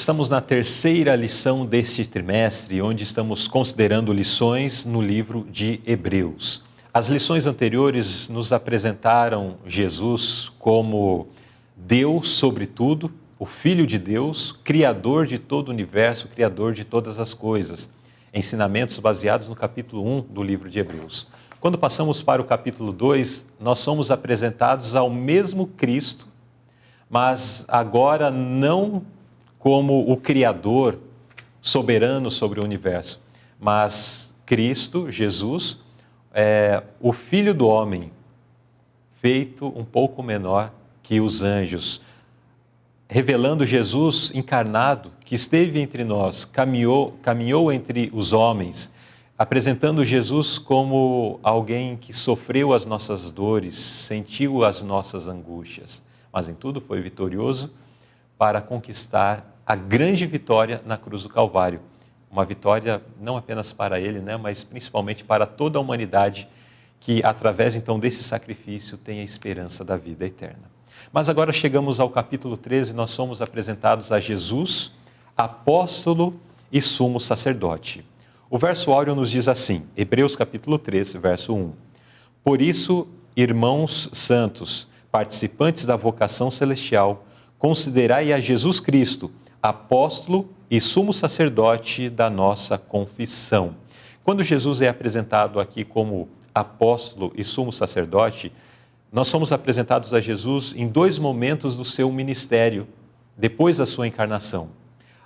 Estamos na terceira lição deste trimestre, onde estamos considerando lições no livro de Hebreus. As lições anteriores nos apresentaram Jesus como Deus sobre tudo, o Filho de Deus, Criador de todo o universo, Criador de todas as coisas. Ensinamentos baseados no capítulo 1 do livro de Hebreus. Quando passamos para o capítulo 2, nós somos apresentados ao mesmo Cristo, mas agora não como o Criador soberano sobre o universo, mas Cristo, Jesus, o Filho do Homem, feito um pouco menor que os anjos, revelando Jesus encarnado, que esteve entre nós, caminhou entre os homens, apresentando Jesus como alguém que sofreu as nossas dores, sentiu as nossas angústias, mas em tudo foi vitorioso para conquistar a grande vitória na cruz do Calvário. Uma vitória não apenas para ele, mas principalmente para toda a humanidade que, através então desse sacrifício, tem a esperança da vida eterna. Mas agora chegamos ao capítulo 13, nós somos apresentados a Jesus, apóstolo e sumo sacerdote. O verso áureo nos diz assim, Hebreus capítulo 13, verso 1. Por isso, irmãos santos, participantes da vocação celestial, considerai a Jesus Cristo, apóstolo e sumo sacerdote da nossa confissão. Quando Jesus é apresentado aqui como apóstolo e sumo sacerdote, nós somos apresentados a Jesus em dois momentos do seu ministério, depois da sua encarnação.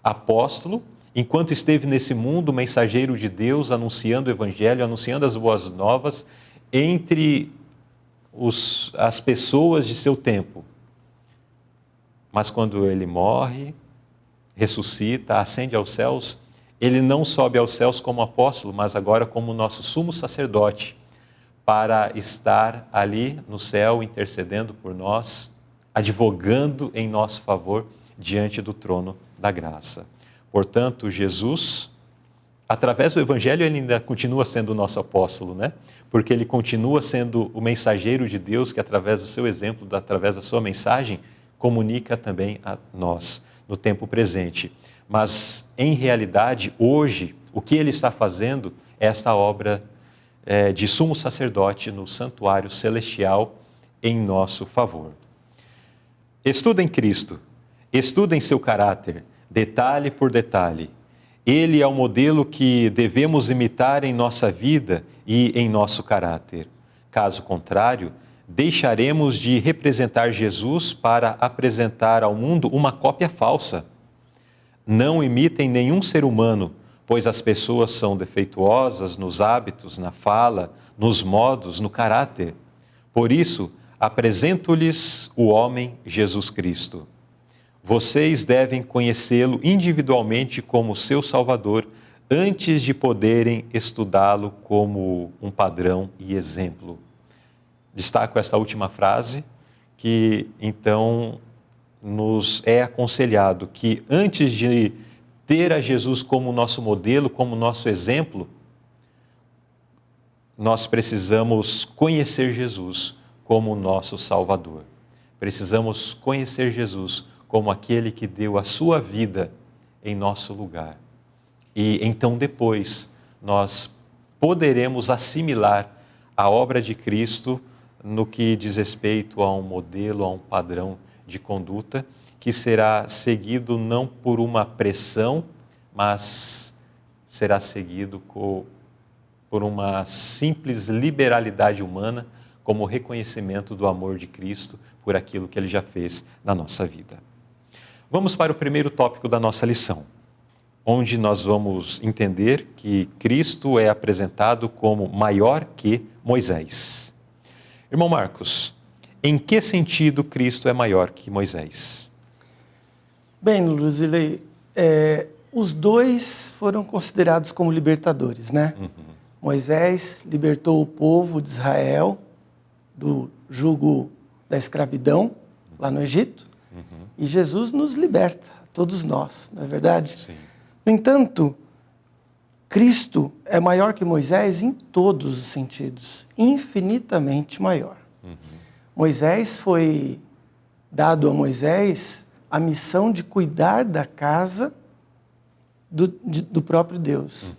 Apóstolo, enquanto esteve nesse mundo, mensageiro de Deus, anunciando o evangelho, anunciando as boas novas entre as pessoas de seu tempo. Mas quando ele morre, ressuscita, ascende aos céus, ele não sobe aos céus como apóstolo, mas agora como nosso sumo sacerdote, para estar ali no céu intercedendo por nós, advogando em nosso favor diante do trono da graça. Portanto, Jesus, através do Evangelho, ele ainda continua sendo o nosso apóstolo, Porque ele continua sendo o mensageiro de Deus que, através do seu exemplo, através da sua mensagem, comunica também a nós no tempo presente. Mas, em realidade, hoje, o que ele está fazendo é esta obra de sumo sacerdote no santuário celestial em nosso favor. Estudem Cristo, estudem seu caráter, detalhe por detalhe. Ele é o modelo que devemos imitar em nossa vida e em nosso caráter. Caso contrário, deixaremos de representar Jesus para apresentar ao mundo uma cópia falsa. Não imitem nenhum ser humano, pois as pessoas são defeituosas nos hábitos, na fala, nos modos, no caráter. Por isso, apresento-lhes o homem Jesus Cristo. Vocês devem conhecê-lo individualmente como seu Salvador, antes de poderem estudá-lo como um padrão e exemplo. Destaco esta última frase, que então nos é aconselhado que antes de ter a Jesus como nosso modelo, como nosso exemplo, nós precisamos conhecer Jesus como nosso Salvador. Precisamos conhecer Jesus como aquele que deu a sua vida em nosso lugar. E então depois nós poderemos assimilar a obra de Cristo no que diz respeito a um modelo, a um padrão de conduta que será seguido não por uma pressão, mas será seguido por uma simples liberalidade humana, como reconhecimento do amor de Cristo por aquilo que Ele já fez na nossa vida. Vamos para o primeiro tópico da nossa lição, onde nós vamos entender que Cristo é apresentado como maior que Moisés. Irmão Marcos, em que sentido Cristo é maior que Moisés? Bem, Luzilei, os dois foram considerados como libertadores, Uhum. Moisés libertou o povo de Israel do jugo da escravidão lá no Egito, uhum. E Jesus nos liberta, todos nós, não é verdade? Sim. No entanto, Cristo é maior que Moisés em todos os sentidos, infinitamente maior. Uhum. Moisés foi dado a Moisés a missão de cuidar da casa do próprio Deus.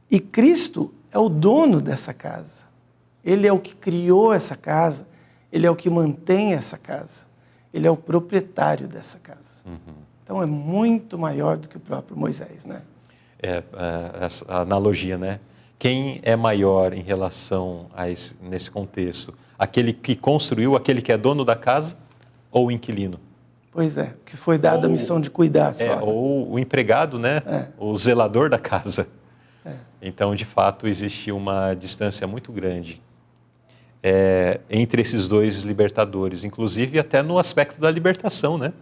E Cristo é o dono dessa casa. Ele é o que criou essa casa, ele é o que mantém essa casa. Ele é o proprietário dessa casa. Então é muito maior do que o próprio Moisés, né? Essa analogia, né? Quem é maior em relação a nesse contexto? Aquele que construiu, aquele que é dono da casa ou o inquilino? Pois é, que foi dada a missão de cuidar só. Ou o empregado, né? O zelador da casa. Então, de fato, existe uma distância muito grande entre esses dois libertadores, inclusive até no aspecto da libertação, né?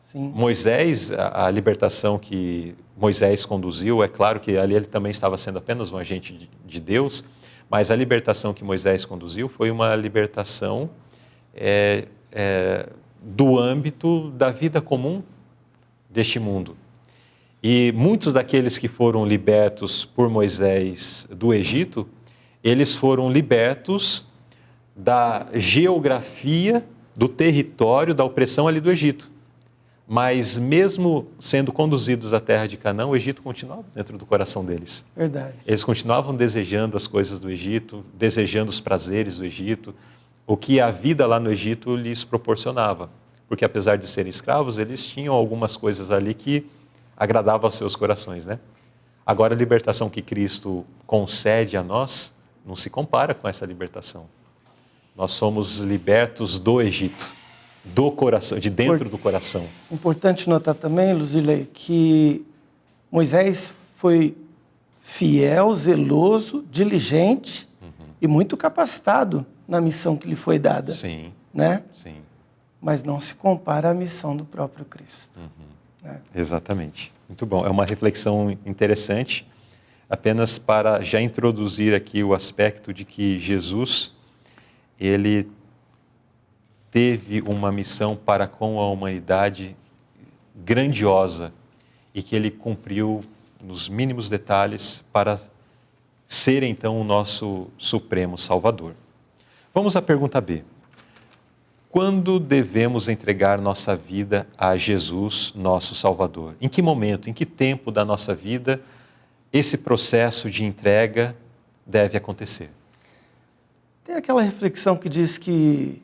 Sim. Moisés, a libertação que Moisés conduziu, é claro que ali ele também estava sendo apenas um agente de Deus, mas a libertação que Moisés conduziu foi uma libertação do âmbito da vida comum deste mundo. E muitos daqueles que foram libertos por Moisés do Egito, eles foram libertos da geografia, do território, da opressão ali do Egito. Mas mesmo sendo conduzidos à terra de Canaã, o Egito continuava dentro do coração deles. Verdade. Eles continuavam desejando as coisas do Egito, desejando os prazeres do Egito, o que a vida lá no Egito lhes proporcionava. Porque apesar de serem escravos, eles tinham algumas coisas ali que agradavam aos seus corações, né? Agora a libertação que Cristo concede a nós não se compara com essa libertação. Nós somos libertos do Egito. Do coração, de dentro do coração. Importante notar também, Luzilei, que Moisés foi fiel, zeloso, diligente e muito capacitado na missão que lhe foi dada. Sim, né? sim. Mas não se compara à missão do próprio Cristo. Né? Exatamente. Muito bom. É uma reflexão interessante, apenas para já introduzir aqui o aspecto de que Jesus, ele teve uma missão para com a humanidade grandiosa e que ele cumpriu nos mínimos detalhes para ser então o nosso supremo Salvador. Vamos à pergunta B. Quando devemos entregar nossa vida a Jesus, nosso Salvador? Em que momento, em que tempo da nossa vida esse processo de entrega deve acontecer? Tem aquela reflexão que diz que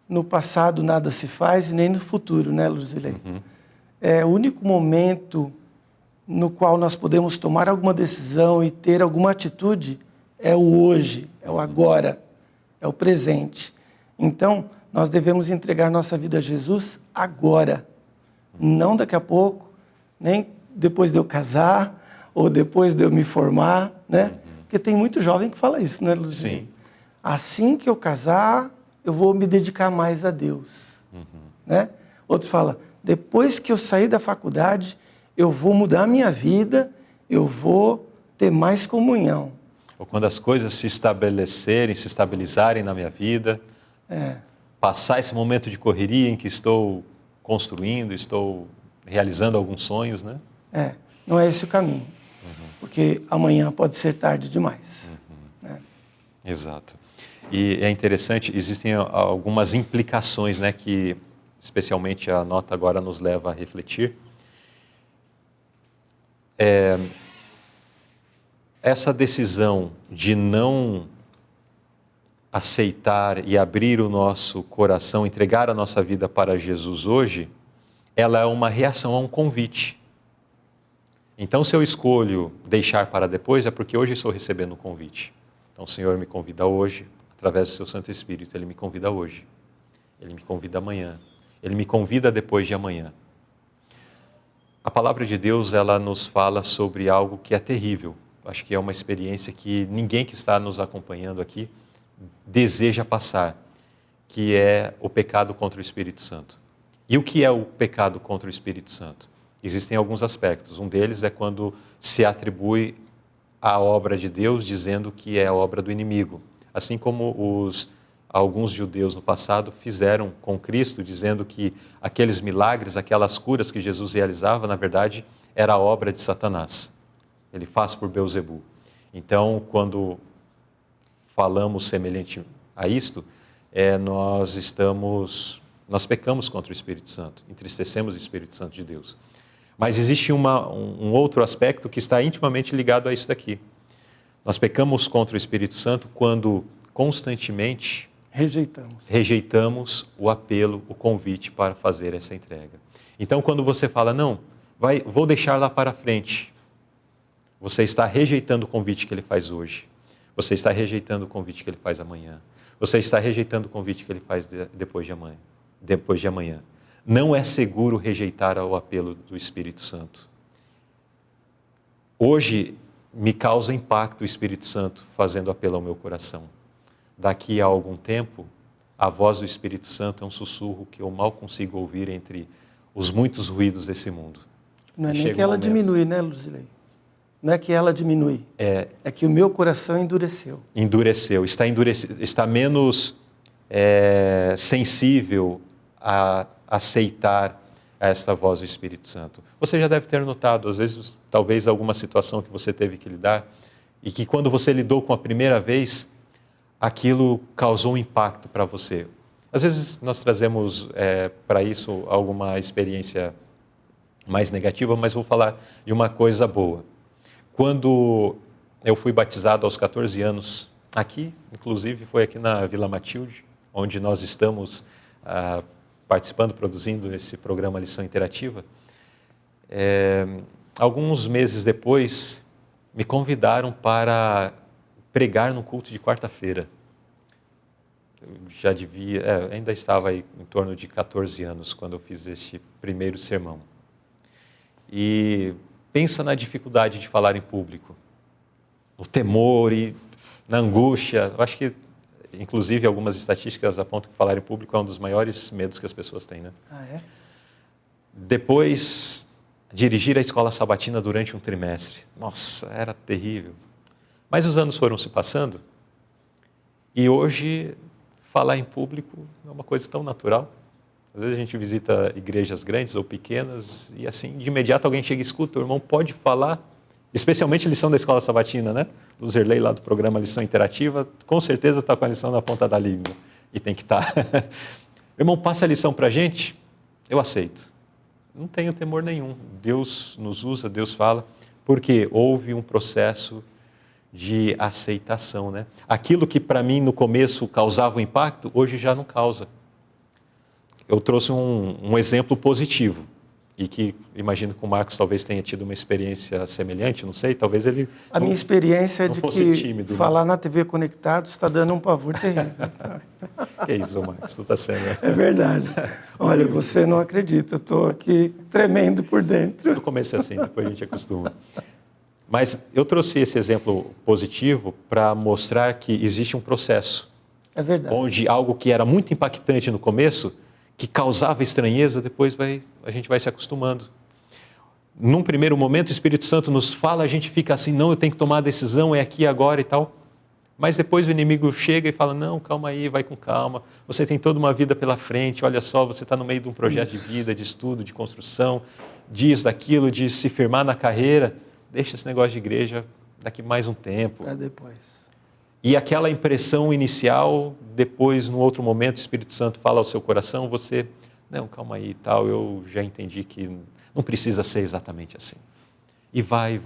no passado nada se faz e nem no futuro, né, Luzilei? É o único momento no qual nós podemos tomar alguma decisão e ter alguma atitude é o hoje, é o agora, é o presente. Então, nós devemos entregar nossa vida a Jesus agora, não daqui a pouco, nem depois de eu casar ou depois de eu me formar, né? Porque tem muito jovem que fala isso, né, Luzilei? Sim. Assim que eu casar, eu vou me dedicar mais a Deus. Né? Outro fala, depois que eu sair da faculdade, eu vou mudar a minha vida, eu vou ter mais comunhão. Ou quando as coisas se estabelecerem, se estabilizarem na minha vida, passar esse momento de correria em que estou construindo, estou realizando alguns sonhos, né? Não é esse o caminho, porque amanhã pode ser tarde demais. Né? Exato. E é interessante, existem algumas implicações, né, que especialmente a nota agora nos leva a refletir. Essa decisão de não aceitar e abrir o nosso coração, entregar a nossa vida para Jesus hoje, ela é uma reação a um convite. Então, se eu escolho deixar para depois, é porque hoje estou recebendo um convite. Então, o Senhor me convida hoje, através do seu Santo Espírito, Ele me convida hoje, Ele me convida amanhã, Ele me convida depois de amanhã. A palavra de Deus, ela nos fala sobre algo que é terrível. Acho que é uma experiência que ninguém que está nos acompanhando aqui deseja passar, que é o pecado contra o Espírito Santo. E o que é o pecado contra o Espírito Santo? Existem alguns aspectos. Um deles é quando se atribui a obra de Deus dizendo que é a obra do inimigo. Assim como alguns judeus no passado fizeram com Cristo, dizendo que aqueles milagres, aquelas curas que Jesus realizava, na verdade, era a obra de Satanás. Ele faz por Beelzebu. Então, quando falamos semelhante a isto, nós estamos Nós pecamos contra o Espírito Santo, entristecemos o Espírito Santo de Deus. Mas existe um outro aspecto que está intimamente ligado a isso daqui. Nós pecamos contra o Espírito Santo quando constantemente rejeitamos o apelo, o convite para fazer essa entrega. Então, quando você fala, não, vou deixar lá para frente, você está rejeitando o convite que ele faz hoje. Você está rejeitando o convite que ele faz amanhã. Você está rejeitando o convite que ele faz depois de amanhã. Não é seguro rejeitar o apelo do Espírito Santo. Hoje me causa impacto o Espírito Santo fazendo apelo ao meu coração. Daqui a algum tempo, a voz do Espírito Santo é um sussurro que eu mal consigo ouvir entre os muitos ruídos desse mundo. Não é nem que ela diminui, né, Luzilei? Não é que ela diminui, é que o meu coração endureceu. Endureceu, está menos sensível a aceitar esta voz do Espírito Santo. Você já deve ter notado, às vezes, talvez alguma situação que você teve que lidar e que quando você lidou com a primeira vez, aquilo causou um impacto para você. Às vezes nós trazemos para isso alguma experiência mais negativa, mas vou falar de uma coisa boa. Quando eu fui batizado aos 14 anos, aqui, inclusive foi aqui na Vila Matilde, onde nós estamos participando, produzindo esse programa Lição Interativa, alguns meses depois me convidaram para pregar no culto de quarta-feira. Eu já ainda estava aí em torno de 14 anos quando eu fiz este primeiro sermão. E pensa na dificuldade de falar em público, no temor e na angústia. Eu acho que, inclusive, algumas estatísticas apontam que falar em público é um dos maiores medos que as pessoas têm, né? Ah, é? Depois, dirigir a escola sabatina durante um trimestre. Nossa, era terrível. Mas os anos foram se passando e hoje falar em público é uma coisa tão natural. Às vezes a gente visita igrejas grandes ou pequenas e assim, de imediato alguém chega e escuta, o irmão pode falar, especialmente lição da escola sabatina, né? O Zerlei lá do programa Lição Interativa, com certeza está com a lição na ponta da língua e tem que estar. O irmão passa a lição para a gente, eu aceito. Não tenho temor nenhum. Deus nos usa, Deus fala, porque houve um processo de aceitação, né? Aquilo que para mim no começo causava um impacto, hoje já não causa. Eu trouxe um exemplo positivo e que imagino que o Marcos talvez tenha tido uma experiência semelhante, não sei, talvez ele... A minha experiência é de que tímido, falar na TV Conectado está dando um pavor terrível. Que isso, Marcos, tu está sendo... É verdade. Olha, você não acredita, eu estou aqui tremendo por dentro. No começo é assim, depois a gente acostuma. Mas eu trouxe esse exemplo positivo para mostrar que existe um processo. É verdade. Onde algo que era muito impactante no começo, que causava estranheza, depois a gente vai se acostumando. Num primeiro momento, o Espírito Santo nos fala, a gente fica assim, não, eu tenho que tomar a decisão, é aqui, agora e tal. Mas depois o inimigo chega e fala, não, calma aí, vai com calma, você tem toda uma vida pela frente, olha só, você está no meio de um projeto de vida, de estudo, de construção, disso, daquilo, de se firmar na carreira, deixa esse negócio de igreja daqui mais um tempo. Para depois. E aquela impressão inicial, depois, num outro momento, o Espírito Santo fala ao seu coração, você, não, calma aí e tal, eu já entendi que não precisa ser exatamente assim. E vai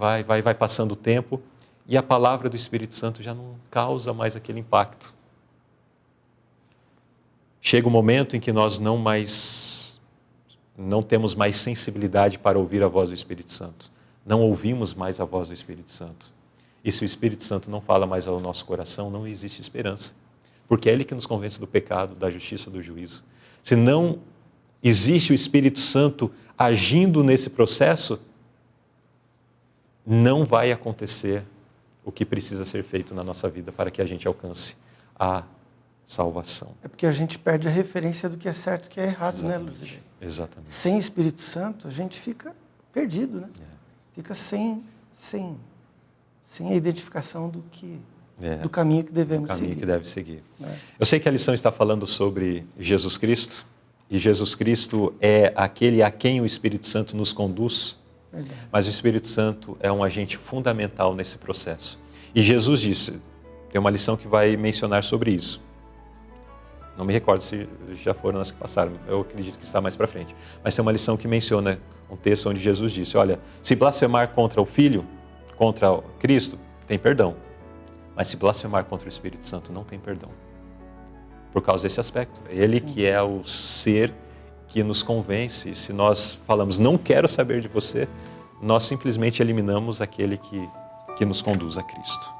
passando o tempo e a palavra do Espírito Santo já não causa mais aquele impacto. Chega um momento em que nós não temos mais sensibilidade para ouvir a voz do Espírito Santo. Não ouvimos mais a voz do Espírito Santo. E se o Espírito Santo não fala mais ao nosso coração, não existe esperança. Porque é Ele que nos convence do pecado, da justiça, do juízo. Se não existe o Espírito Santo agindo nesse processo, não vai acontecer o que precisa ser feito na nossa vida para que a gente alcance a salvação. É porque a gente perde a referência do que é certo e o que é errado, exatamente, né, Luzilei? Exatamente. Sem o Espírito Santo, a gente fica perdido, né? Fica sem a identificação do caminho que devemos seguir. O caminho que deve seguir. Eu sei que a lição está falando sobre Jesus Cristo, e Jesus Cristo é aquele a quem o Espírito Santo nos conduz, verdade, mas o Espírito Santo é um agente fundamental nesse processo. E Jesus disse, tem uma lição que vai mencionar sobre isso. Não me recordo se já foram as que passaram, eu acredito que está mais para frente. Mas tem uma lição que menciona um texto onde Jesus disse, olha, se blasfemar contra o Filho, contra o Cristo, tem perdão. Mas se blasfemar contra o Espírito Santo, não tem perdão. Por causa desse aspecto. Ele que é o ser que nos convence. Se nós falamos, não quero saber de você, nós simplesmente eliminamos aquele que nos conduz a Cristo.